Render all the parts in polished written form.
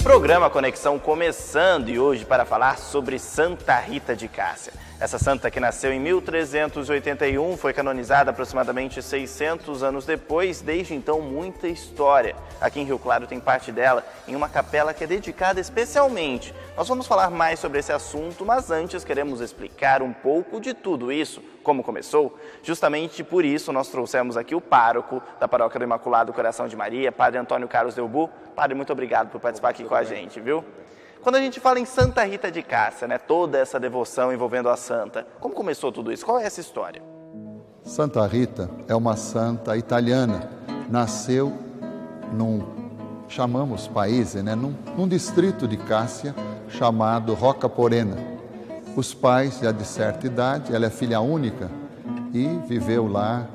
Programa Conexão começando e hoje para falar sobre Santa Rita de Cássia. Essa santa que nasceu em 1381, foi canonizada aproximadamente 600 anos depois, desde então muita história. Aqui em Rio Claro tem parte dela em uma capela que é dedicada especialmente. Nós vamos falar mais sobre esse assunto, mas antes queremos explicar um pouco de tudo isso, como começou. Justamente por isso nós trouxemos aqui o pároco da Paróquia do Imaculado Coração de Maria, Padre Antônio Carlos Delbu. Padre, muito obrigado por participar aqui com a gente, viu? Quando a gente fala em Santa Rita de Cássia, né, toda essa devoção envolvendo a santa, como começou tudo isso? Qual é essa história? Santa Rita é uma santa italiana, nasceu chamamos paese, né, num distrito de Cássia chamado Roccaporena. Os pais já de certa idade, ela é filha única e viveu lá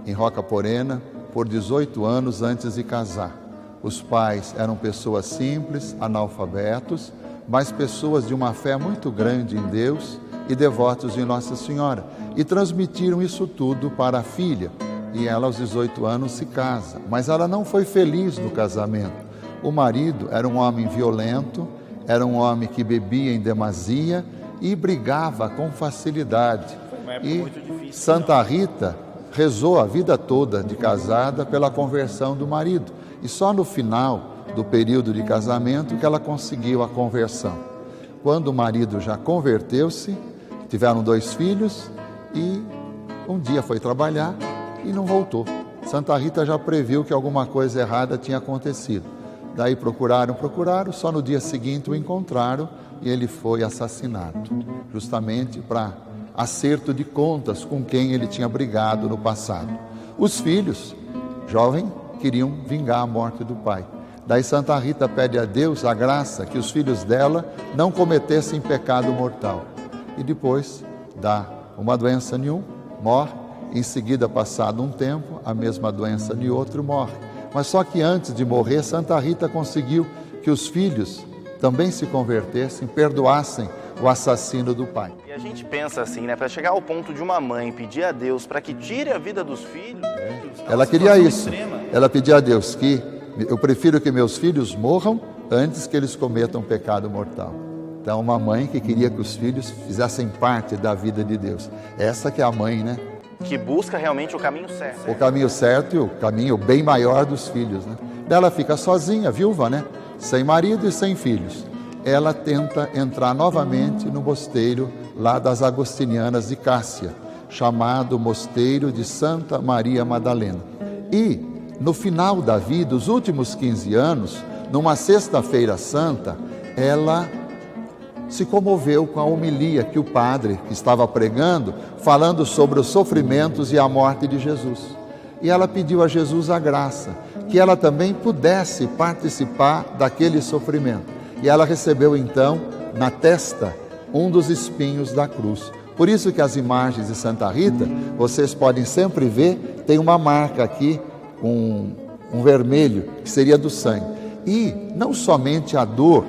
em Roccaporena por 18 anos antes de casar. Os pais eram pessoas simples, analfabetos, mas pessoas de uma fé muito grande em Deus e devotos de Nossa Senhora. E transmitiram isso tudo para a filha. E ela, aos 18 anos, se casa. Mas ela não foi feliz no casamento. O marido era um homem violento, era um homem que bebia em demasia e brigava com facilidade. Foi uma época muito difícil. Santa Rita rezou a vida toda de casada pela conversão do marido. E só no final do período de casamento que ela conseguiu a conversão. Quando o marido já converteu-se, tiveram 2 filhos e um dia foi trabalhar e não voltou. Santa Rita já previu que alguma coisa errada tinha acontecido. Daí procuraram, só no dia seguinte o encontraram e ele foi assassinado, justamente para acerto de contas com quem ele tinha brigado no passado. Os filhos, jovens, queriam vingar a morte do pai. Daí Santa Rita pede a Deus a graça que os filhos dela não cometessem pecado mortal. E depois dá uma doença em um, morre. Em seguida, passado um tempo, a mesma doença em outro morre. Mas só que antes de morrer, Santa Rita conseguiu que os filhos também se convertessem, perdoassem o assassino do pai. E a gente pensa assim, né, para chegar ao ponto de uma mãe pedir a Deus para que tire a vida dos filhos. Ela queria isso. Ela pedia a Deus que eu prefiro que meus filhos morram antes que eles cometam pecado mortal. Então, uma mãe que queria que os filhos fizessem parte da vida de Deus. Essa que é a mãe, né? Que busca realmente o caminho certo. O caminho certo e o caminho bem maior dos filhos, né? Ela fica sozinha, viúva, né? Sem marido e sem filhos. Ela tenta entrar novamente no mosteiro lá das Agostinianas de Cássia, chamado Mosteiro de Santa Maria Madalena. E, no final da vida, os últimos 15 anos, numa sexta-feira santa, ela se comoveu com a homilia que o padre que estava pregando, falando sobre os sofrimentos e a morte de Jesus. E ela pediu a Jesus a graça, que ela também pudesse participar daquele sofrimento. E ela recebeu então, na testa, um dos espinhos da cruz. Por isso que as imagens de Santa Rita, vocês podem sempre ver, tem uma marca aqui, um vermelho, que seria do sangue. E não somente a dor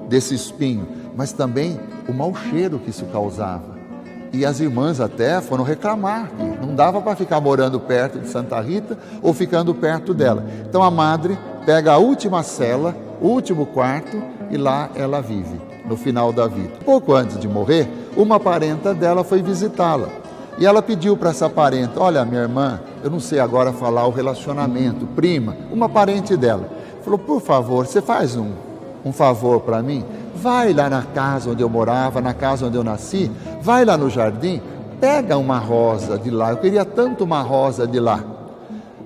desse espinho, mas também o mau cheiro que isso causava. E as irmãs até foram reclamar que não dava para ficar morando perto de Santa Rita ou ficando perto dela. Então a madre pega a última cela, o último quarto, e lá ela vive, no final da vida. Pouco antes de morrer, uma parenta dela foi visitá-la. E ela pediu para essa parenta: olha, minha irmã, eu não sei agora falar o relacionamento, prima, uma parente dela. Falou: por favor, você faz um favor para mim? Vai lá na casa onde eu morava, na casa onde eu nasci, vai lá no jardim, pega uma rosa de lá, eu queria tanto uma rosa de lá.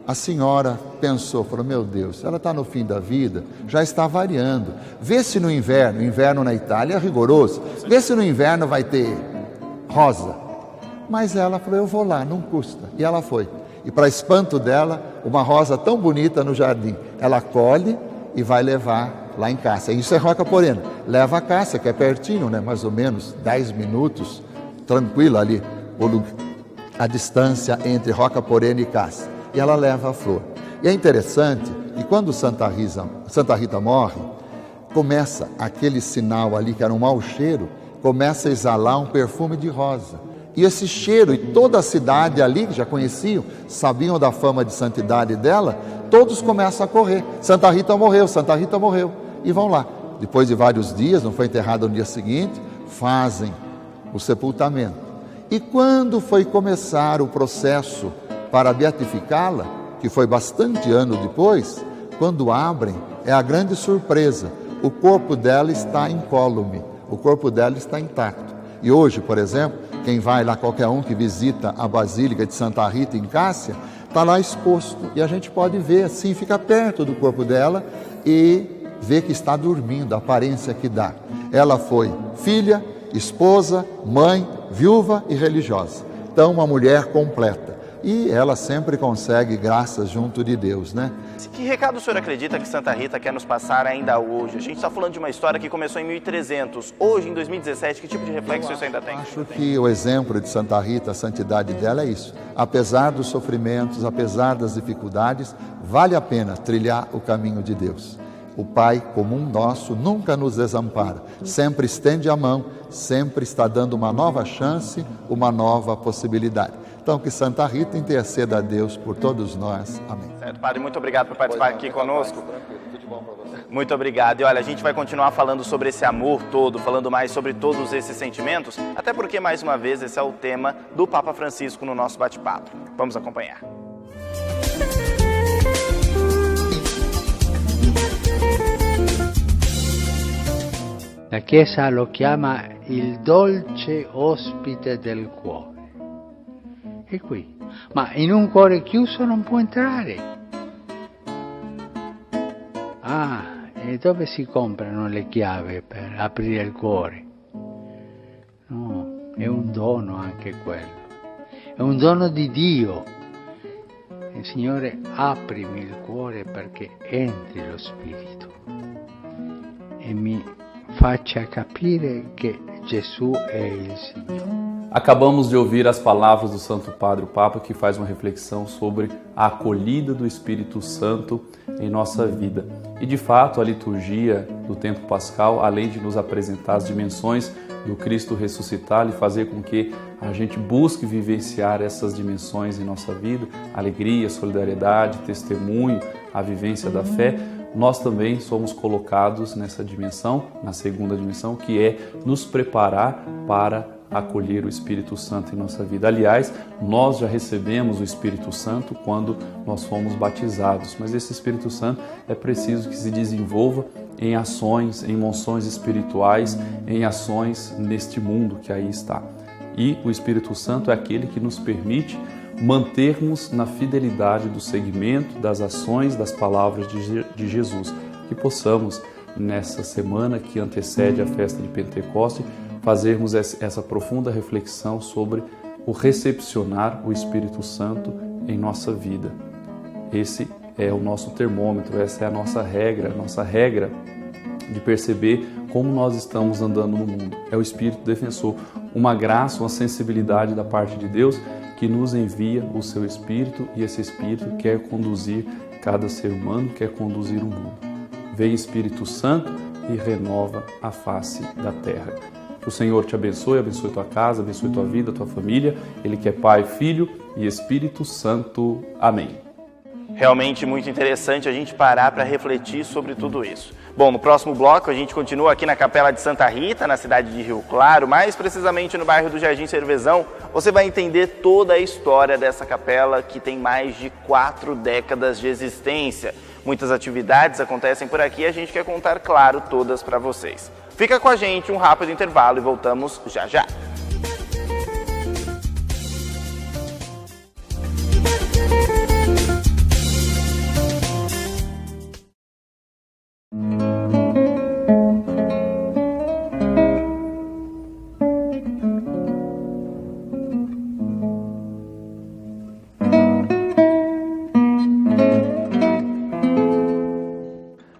A senhora pensou, falou: meu Deus, ela está no fim da vida, já está variando. Vê se no inverno na Itália é rigoroso, vê se no inverno vai ter rosa. Mas ela falou: eu vou lá, não custa. E ela foi. E para espanto dela, uma rosa tão bonita no jardim, ela colhe e vai levar lá em Cássia. Isso é Roccaporena. Leva a Cássia, que é pertinho, né? Mais ou menos 10 minutos, tranquilo ali, a distância entre Roccaporena e Cássia. E ela leva a flor. E é interessante que quando Santa Rita morre, começa aquele sinal ali, que era um mau cheiro, começa a exalar um perfume de rosa. E esse cheiro, e toda a cidade ali, que já conheciam, sabiam da fama de santidade dela, todos começam a correr. Santa Rita morreu, Santa Rita morreu. E vão lá. depois de vários dias, não foi enterrada no dia seguinte, fazem o sepultamento. E quando foi começar o processo para beatificá-la, que foi bastante ano depois, quando abrem, é a grande surpresa, o corpo dela está incólume, o corpo dela está intacto. E hoje, por exemplo, quem vai lá, qualquer um que visita a Basílica de Santa Rita em Cássia, está lá exposto e a gente pode ver assim, fica perto do corpo dela e vê que está dormindo, a aparência que dá. Ela foi filha, esposa, mãe, viúva e religiosa. Então, uma mulher completa. E ela sempre consegue graças junto de Deus, né? Que recado o senhor acredita que Santa Rita quer nos passar ainda hoje? A gente está falando de uma história que começou em 1300. Hoje, em 2017, que tipo de reflexo isso ainda tem? Acho que o exemplo de Santa Rita, a santidade dela é isso. Apesar dos sofrimentos, apesar das dificuldades, vale a pena trilhar o caminho de Deus. O Pai comum nosso nunca nos desampara, sempre estende a mão, sempre está dando uma nova chance, uma nova possibilidade. Então, que Santa Rita interceda a Deus por todos nós. Amém. Certo, Padre, muito obrigado por participar aqui conosco. Muito obrigado. E olha, a gente vai continuar falando sobre esse amor todo, falando mais sobre todos esses sentimentos, até porque, mais uma vez, esse é o tema do Papa Francisco no nosso bate-papo. Vamos acompanhar. La Chiesa lo chiama il dolce ospite del cuore. E qui, ma in un cuore chiuso non può entrare. Ah, e dove si comprano le chiavi per aprire il cuore? No, è un dono anche quello. È un dono di Dio. E Signore, aprimi il cuore perché entri lo Spirito e mi faccia capire che Gesù è il Signore. Acabamos de ouvir as palavras do Santo Padre, o Papa, que faz uma reflexão sobre a acolhida do Espírito Santo em nossa vida. E de fato, a liturgia do tempo pascal, além de nos apresentar as dimensões do Cristo ressuscitado e fazer com que a gente busque vivenciar essas dimensões em nossa vida, alegria, solidariedade, testemunho, a vivência da fé, nós também somos colocados nessa dimensão, na segunda dimensão, que é nos preparar para acolher o Espírito Santo em nossa vida. Aliás, nós já recebemos o Espírito Santo quando nós fomos batizados, mas esse Espírito Santo é preciso que se desenvolva em ações, em moções espirituais, em ações neste mundo que aí está. E o Espírito Santo é aquele que nos permite mantermos na fidelidade do segmento, das ações, das palavras de Jesus. Que possamos, nessa semana que antecede a festa de Pentecostes, fazermos essa profunda reflexão sobre o recepcionar o Espírito Santo em nossa vida. Esse é o nosso termômetro, essa é a nossa regra de perceber como nós estamos andando no mundo. É o Espírito defensor, uma graça, uma sensibilidade da parte de Deus que nos envia o seu Espírito e esse Espírito quer conduzir cada ser humano, quer conduzir o mundo. Vem Espírito Santo e renova a face da terra. Que o Senhor te abençoe tua casa, abençoe tua vida, tua família. Ele que é Pai, Filho e Espírito Santo. Amém. Realmente muito interessante a gente parar para refletir sobre tudo isso. Bom, no próximo bloco a gente continua aqui na Capela de Santa Rita, na cidade de Rio Claro, mais precisamente no bairro do Jardim Cervezão. Você vai entender toda a história dessa capela que tem mais de 4 décadas de existência. Muitas atividades acontecem por aqui e a gente quer contar, claro, todas para vocês. Fica com a gente, um rápido intervalo e voltamos já já.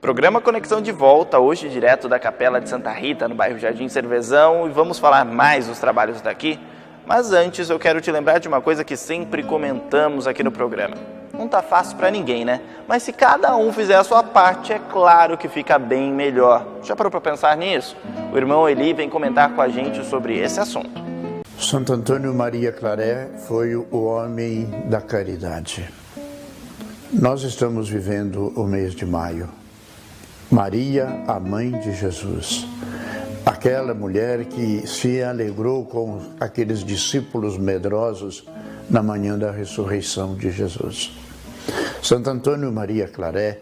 Programa Conexão de volta, hoje direto da Capela de Santa Rita, no bairro Jardim Cervezão, e vamos falar mais dos trabalhos daqui. Mas antes eu quero te lembrar de uma coisa que sempre comentamos aqui no programa. Não tá fácil para ninguém, né? Mas se cada um fizer a sua parte, é claro que fica bem melhor. Já parou para pensar nisso? O irmão Eli vem comentar com a gente sobre esse assunto. Santo Antônio Maria Claret foi o homem da caridade. Nós estamos vivendo o mês de maio. Maria, a mãe de Jesus, aquela mulher que se alegrou com aqueles discípulos medrosos na manhã da ressurreição de Jesus. Santo Antônio Maria Claret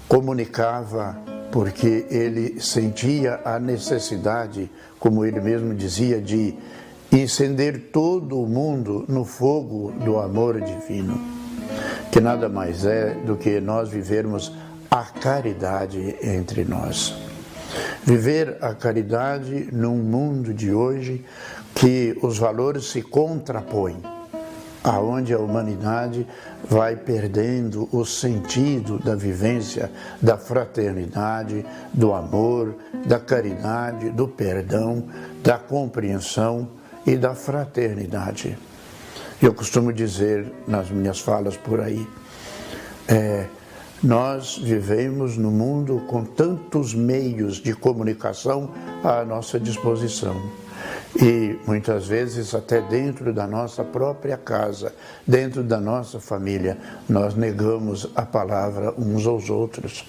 comunicava porque ele sentia a necessidade, como ele mesmo dizia, de incender todo o mundo no fogo do amor divino, que nada mais é do que nós vivermos a caridade entre nós. Viver a caridade num mundo de hoje que os valores se contrapõem, aonde a humanidade vai perdendo o sentido da vivência da fraternidade, do amor, da caridade, do perdão, da compreensão e da fraternidade. Eu costumo dizer nas minhas falas por aí, nós vivemos no mundo com tantos meios de comunicação à nossa disposição. E muitas vezes até dentro da nossa própria casa, dentro da nossa família, nós negamos a palavra uns aos outros.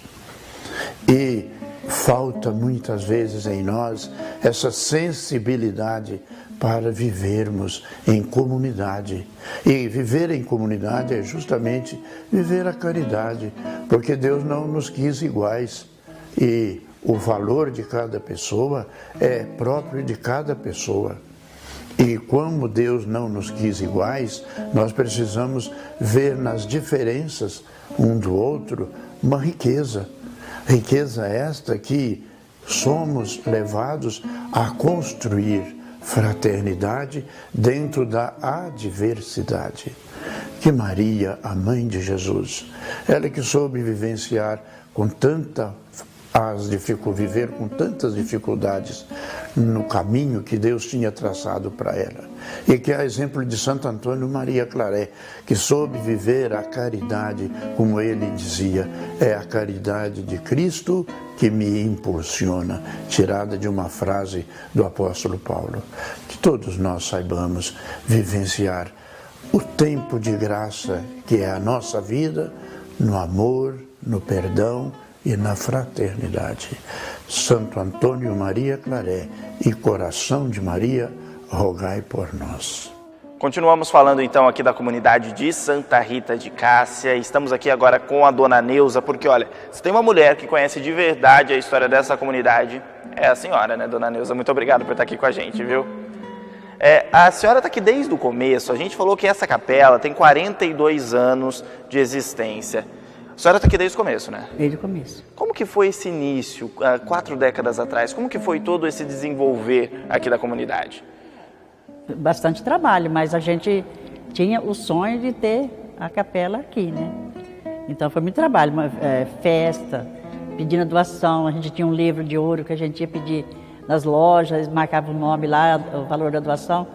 E falta muitas vezes em nós essa sensibilidade para vivermos em comunidade. E viver em comunidade é justamente viver a caridade, porque Deus não nos quis iguais. E o valor de cada pessoa é próprio de cada pessoa. E como Deus não nos quis iguais, nós precisamos ver nas diferenças um do outro uma riqueza. Riqueza esta que somos levados a construir fraternidade dentro da adversidade. Que Maria, a mãe de Jesus, ela que soube vivenciar viver com tantas dificuldades no caminho que Deus tinha traçado para ela. E que é exemplo de Santo Antônio Maria Claret, que soube viver a caridade, como ele dizia, é a caridade de Cristo que me impulsiona, tirada de uma frase do apóstolo Paulo. Que todos nós saibamos vivenciar o tempo de graça que é a nossa vida, no amor, no perdão e na fraternidade. Santo Antônio Maria Claret e Coração de Maria, rogai por nós. Continuamos falando então aqui da comunidade de Santa Rita de Cássia. Estamos aqui agora com a dona Neuza, porque olha, se tem uma mulher que conhece de verdade a história dessa comunidade, é a senhora, né, dona Neuza? Muito obrigado por estar aqui com a gente, viu? A senhora está aqui desde o começo. A gente falou que essa capela tem 42 anos de existência. A senhora está aqui desde o começo, né? Desde o começo. Como que foi esse início, 4 décadas atrás? Como que foi todo esse desenvolver aqui da comunidade? Bastante trabalho, mas a gente tinha o sonho de ter a capela aqui, né? Então foi muito trabalho, festa, pedindo doação. A gente tinha um livro de ouro que a gente ia pedir nas lojas, eles marcavam o nome lá, o valor da doação.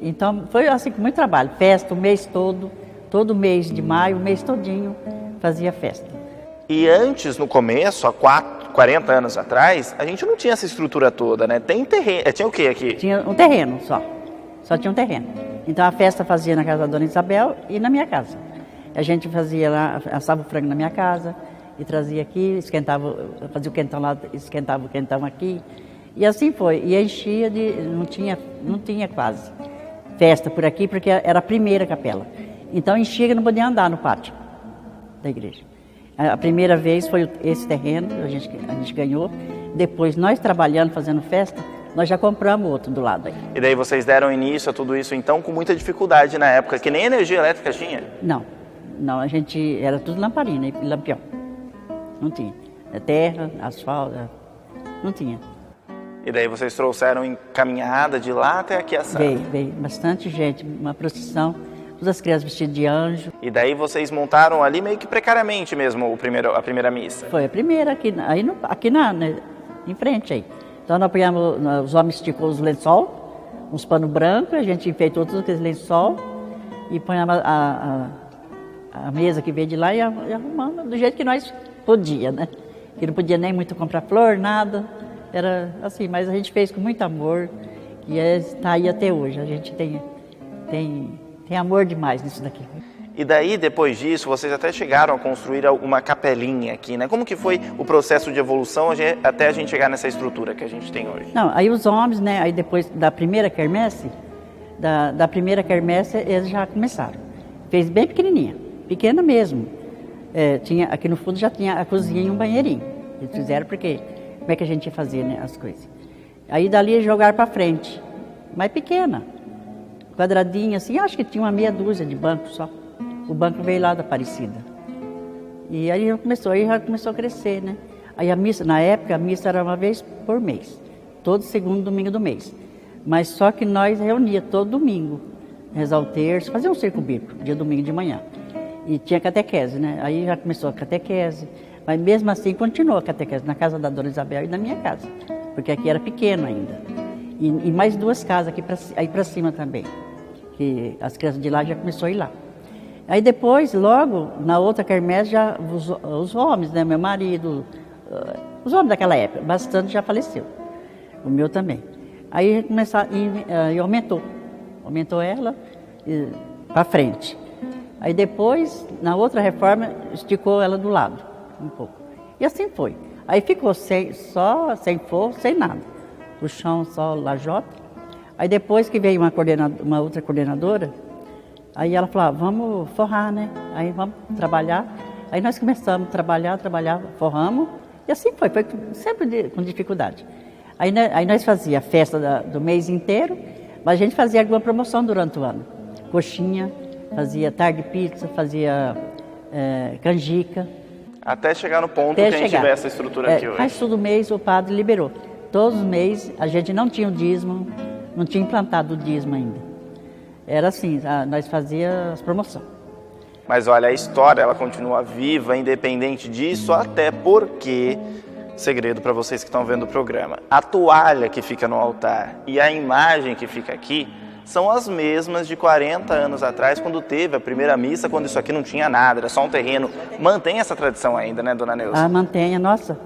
Então foi assim com muito trabalho, festa o mês todo mês de maio, o mês todinho fazia festa. E antes, no começo, há 40 anos atrás, a gente não tinha essa estrutura toda, né? Tem terreno, tinha o quê aqui? Tinha um terreno só tinha um terreno. Então a festa fazia na casa da Dona Isabel e na minha casa. A gente fazia lá, assava o frango na minha casa e trazia aqui, fazia o quentão lá, esquentava o quentão aqui. E assim foi, e enchia não tinha quase festa por aqui, porque era a primeira capela. Então enchia que não podia andar no pátio da igreja. A primeira vez foi esse terreno, a gente ganhou. Depois, nós trabalhando, fazendo festa, nós já compramos outro do lado aí. E daí vocês deram início a tudo isso, então, com muita dificuldade na época, que nem energia elétrica tinha? Não, a gente, era tudo lamparina e lampião. Não tinha. Terra, asfalto, não tinha. E daí vocês trouxeram encaminhada de lá até aqui a sala? Veio bastante gente, uma procissão. Todas as crianças vestidas de anjo. E daí vocês montaram ali meio que precariamente mesmo a primeira missa? Foi a primeira, aqui em frente aí. Então nós apoiamos, os homens esticou os lençol, uns panos brancos, a gente enfeitou todos aqueles lençol e ponhamos a mesa que veio de lá e arrumamos do jeito que nós podíamos, né? Que não podia nem muito comprar flor, nada. Era assim, mas a gente fez com muito amor e está aí até hoje. A gente tem amor demais nisso daqui. E daí, depois disso, vocês até chegaram a construir uma capelinha aqui, né? Como que foi o processo de evolução até a gente chegar nessa estrutura que a gente tem hoje? Não, aí os homens, né, aí depois da primeira quermesse, eles já começaram. Fez bem pequenininha, pequena mesmo. Aqui no fundo já tinha a cozinha e um banheirinho. Eles fizeram porque, como é que a gente ia fazer, né, as coisas? Aí dali jogaram para frente, mais pequena, quadradinha assim, acho que tinha uma meia dúzia de bancos só. O banco veio lá da Aparecida. E aí já começou a crescer, né? Aí a missa, na época, a missa era uma vez por mês, todo segundo domingo do mês. Mas só que nós reunia todo domingo, rezar o terço, fazer um circo bíblico, dia domingo de manhã. E tinha catequese, né? Aí já começou a catequese, mas mesmo assim continuou a catequese na casa da Dona Isabel e na minha casa, porque aqui era pequeno ainda. E mais 2 casas aqui aí para cima também, que as crianças de lá já começaram a ir lá. Aí depois, logo, na outra quermesse, já os homens, né? Meu marido, os homens daquela época, bastante já faleceu. O meu também. Aí e aumentou ela para frente. Aí depois, na outra reforma, esticou ela do lado, um pouco. E assim foi. Aí ficou sem forro, sem nada. O chão só lajota. Aí depois que veio uma outra coordenadora, aí ela falou, vamos forrar, né? Aí vamos trabalhar. Aí nós começamos a trabalhar, forramos. E assim foi sempre com dificuldade. Aí nós fazíamos a festa do mês inteiro, mas a gente fazia alguma promoção durante o ano. Coxinha, fazia tarde pizza, fazia canjica. Até chegar no ponto que a gente tiver essa estrutura aqui hoje. Mas todo mês o padre liberou. Todos os meses a gente não tinha o dízimo, não tinha implantado o dízimo ainda. Era assim, nós fazíamos as promoções. Mas olha, a história ela continua viva, independente disso, até porque, segredo para vocês que estão vendo o programa, a toalha que fica no altar e a imagem que fica aqui são as mesmas de 40 anos atrás, quando teve a primeira missa, quando isso aqui não tinha nada, era só um terreno. Mantém essa tradição ainda, né, Dona Neuza? Mantém, nossa.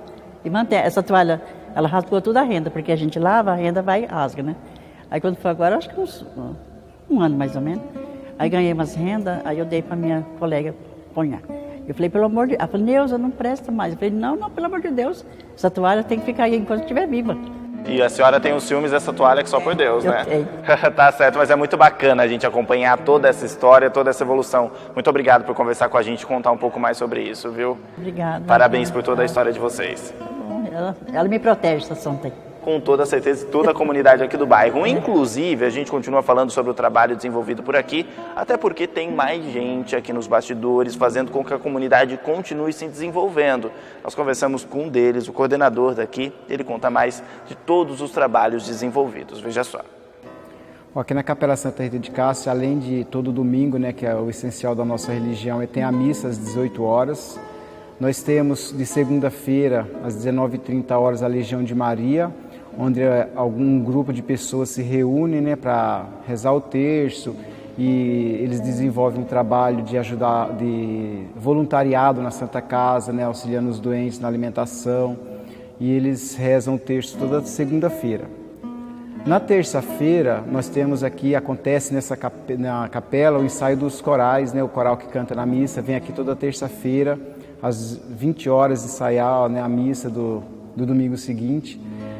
E mantém. Essa toalha, ela rasgou toda a renda, porque a gente lava, a renda vai e rasga, né? Aí quando foi agora, acho que um ano mais ou menos, aí ganhei umas rendas, aí eu dei para minha colega ponhar. Eu falei, pelo amor de Deus, ela falou, Neuza, não presta mais. Eu falei, não, pelo amor de Deus, essa toalha tem que ficar aí enquanto estiver viva. E a senhora tem os ciúmes dessa toalha que só por Deus, né? Eu tenho. Tá certo, mas é muito bacana a gente acompanhar toda essa história, toda essa evolução. Muito obrigado por conversar com a gente e contar um pouco mais sobre isso, viu? Obrigada. Parabéns por toda a história de vocês. Ela me protege, essa santa aí. Com toda certeza, toda a comunidade aqui do bairro. Inclusive, a gente continua falando sobre o trabalho desenvolvido por aqui, até porque tem mais gente aqui nos bastidores, fazendo com que a comunidade continue se desenvolvendo. Nós conversamos com um deles, o coordenador daqui, ele conta mais de todos os trabalhos desenvolvidos. Veja só. Aqui na Capela Santa Rita de Cássia, além de todo domingo, né, que é o essencial da nossa religião, tem a missa às 18 horas. Nós temos de segunda-feira, às 19h30, a Legião de Maria, onde algum grupo de pessoas se reúne, né, para rezar o terço, e eles desenvolvem um trabalho de ajudar, de voluntariado na Santa Casa, né, auxiliando os doentes na alimentação, e eles rezam o terço toda segunda-feira. Na terça-feira, nós temos aqui, acontece na capela, o ensaio dos corais, né, o coral que canta na missa, vem aqui toda terça-feira, às 20 horas, ensaiar, né, a missa do domingo seguinte.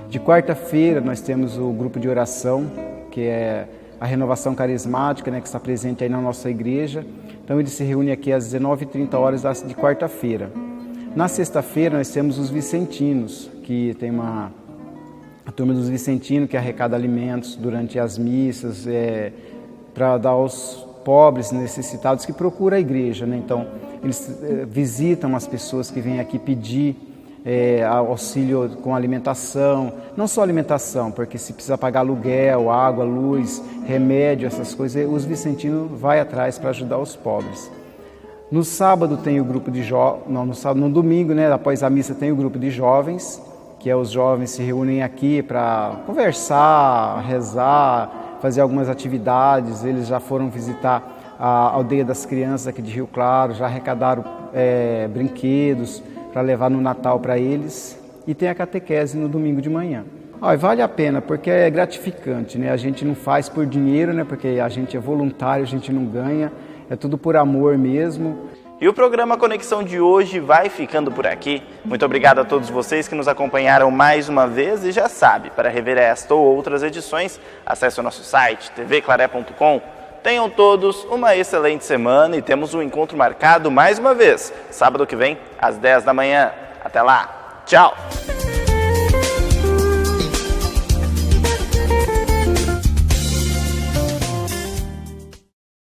De quarta-feira nós temos o grupo de oração, que é a renovação carismática, né, que está presente aí na nossa igreja. Então ele se reúne aqui às 19h30 de quarta-feira. Na sexta-feira nós temos os vicentinos, que tem a turma dos vicentinos que arrecada alimentos durante as missas, para dar aos pobres necessitados que procuram a igreja, né? Então eles visitam as pessoas que vêm aqui pedir auxílio com alimentação, não só alimentação, porque se precisa pagar aluguel, água, luz, remédio, essas coisas, os vicentinos vai atrás para ajudar os pobres. No sábado tem o grupo de no domingo, né, após a missa tem o grupo de jovens, que os jovens se reúnem aqui para conversar, rezar, fazer algumas atividades. Eles já foram visitar a aldeia das crianças aqui de Rio Claro, já arrecadaram brinquedos para levar no Natal para eles, e tem a catequese no domingo de manhã. Vale a pena, porque é gratificante, né? A gente não faz por dinheiro, né? Porque a gente é voluntário, a gente não ganha, é tudo por amor mesmo. E o programa Conexão de hoje vai ficando por aqui. Muito obrigado a todos vocês que nos acompanharam mais uma vez e já sabe, para rever esta ou outras edições, acesse o nosso site tvclaré.com. Tenham todos uma excelente semana e temos um encontro marcado mais uma vez, sábado que vem, às 10 da manhã. Até lá, tchau!